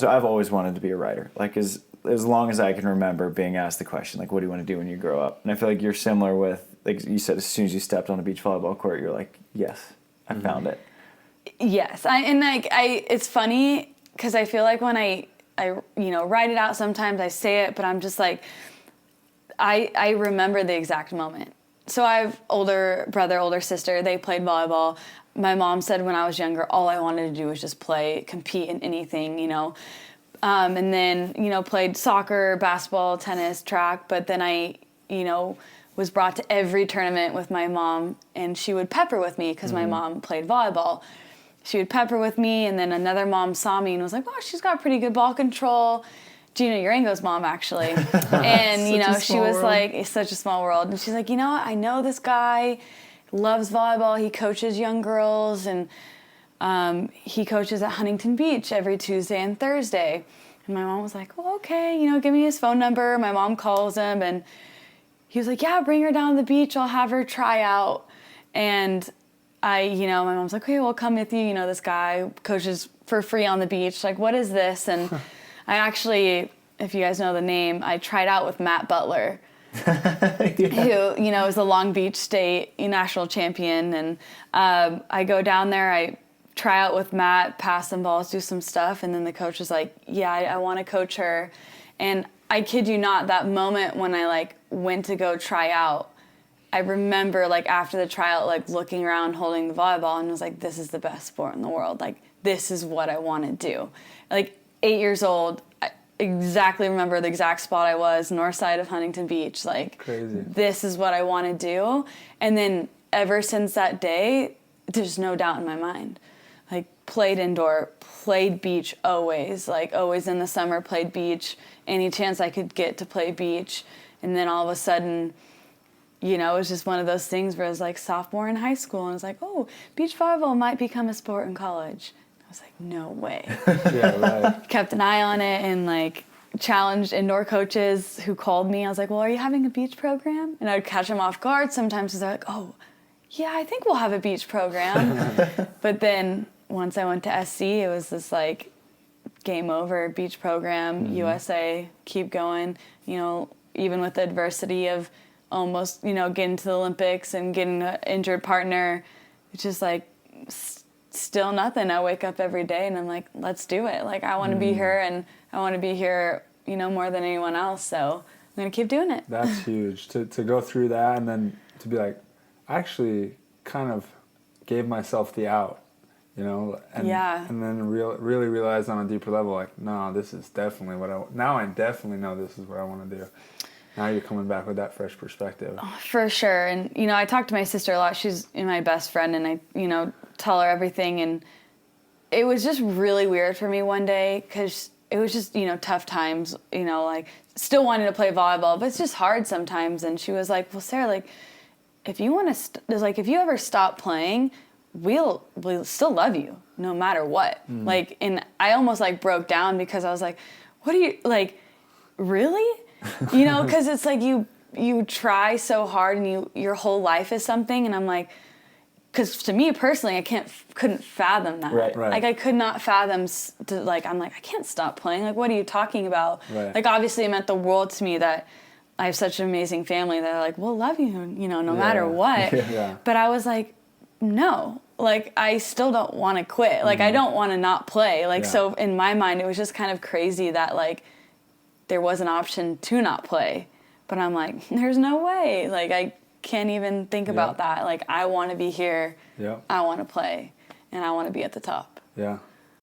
So I've always wanted to be a writer. Like as long as I can remember being asked the question, like, what do you want to do when you grow up? And I feel like you're similar with, like you said, as soon as you stepped on a beach volleyball court, you're like, yes, I found it. Yes. It's funny because I feel like when I write it out sometimes, I say it, but I'm just like, I remember the exact moment. So I have older brother, older sister. They played volleyball. My mom said when I was younger, all I wanted to do was just play, compete in anything, and then, played soccer, basketball, tennis, track. But then I, was brought to every tournament with my mom, and she would pepper with me because my mom played volleyball. She would pepper with me, and then another mom saw me and was like, oh, she's got pretty good ball control. Gina Urango's mom, actually. And, she was like, it's such a small world. And she's like, I know this guy loves volleyball. He coaches young girls, and he coaches at Huntington Beach every Tuesday and Thursday. And my mom was like, well, okay, give me his phone number. My mom calls him, and he was like, yeah, bring her down to the beach. I'll have her try out. And my mom's like, okay, well, come with you. This guy coaches for free on the beach. Like, what is this? And I actually, if you guys know the name, I tried out with Matt Butler, who, is the Long Beach State national champion. And I go down there, I try out with Matt, pass some balls, do some stuff. And then the coach was like, yeah, I want to coach her. And I kid you not, that moment when I went to go try out, I remember after the tryout, looking around, holding the volleyball, and was like, this is the best sport in the world. This is what I want to do. 8 years old, I exactly remember the exact spot I was, north side of Huntington Beach. Crazy. This is what I want to do. And then ever since that day, there's no doubt in my mind. Played indoor, played beach always. Always in the summer, played beach. Any chance I could get to play beach. And then all of a sudden, it was just one of those things where it was sophomore in high school, and it was like, oh, beach volleyball might become a sport in college. I was like, no way. Yeah, right. Kept an eye on it and challenged indoor coaches who called me. I was like, well, are you having a beach program? And I would catch them off guard sometimes because they're like, oh, yeah, I think we'll have a beach program. But then once I went to SC, it was this game over, beach program, USA, keep going, even with the adversity of almost, getting to the Olympics and getting an injured partner. It's just still nothing. I wake up every day and I'm like, let's do it. I want to be here, and I want to be here, more than anyone else. So I'm going to keep doing it. That's huge to go through that, and then to be like, I actually kind of gave myself the out. And then really realize on a deeper level, no, this is definitely now I definitely know this is what I want to do. Now you're coming back with that fresh perspective. Oh, for sure. And, I talk to my sister a lot. She's my best friend, and I, tell her everything. And it was just really weird for me one day because it was just, tough times, still wanting to play volleyball, but it's just hard sometimes. And she was like, well, Sarah, if you want to, if you ever stop playing, we'll still love you no matter what. And I almost broke down because I was like, what are you, really? Because it's you try so hard and your whole life is something, and I'm like, because to me personally, I couldn't fathom that. Right. I could not fathom I'm like, I can't stop playing. What are you talking about? Right. Obviously it meant the world to me that I have such an amazing family that are we'll love you, no matter what. Yeah. But I was like, no, I still don't want to quit. I don't want to not play. So in my mind, it was just kind of crazy that there was an option to not play. But I'm like, there's no way. I can't even think about that. I want to be here. Yeah. I want to play, and I want to be at the top. Yeah.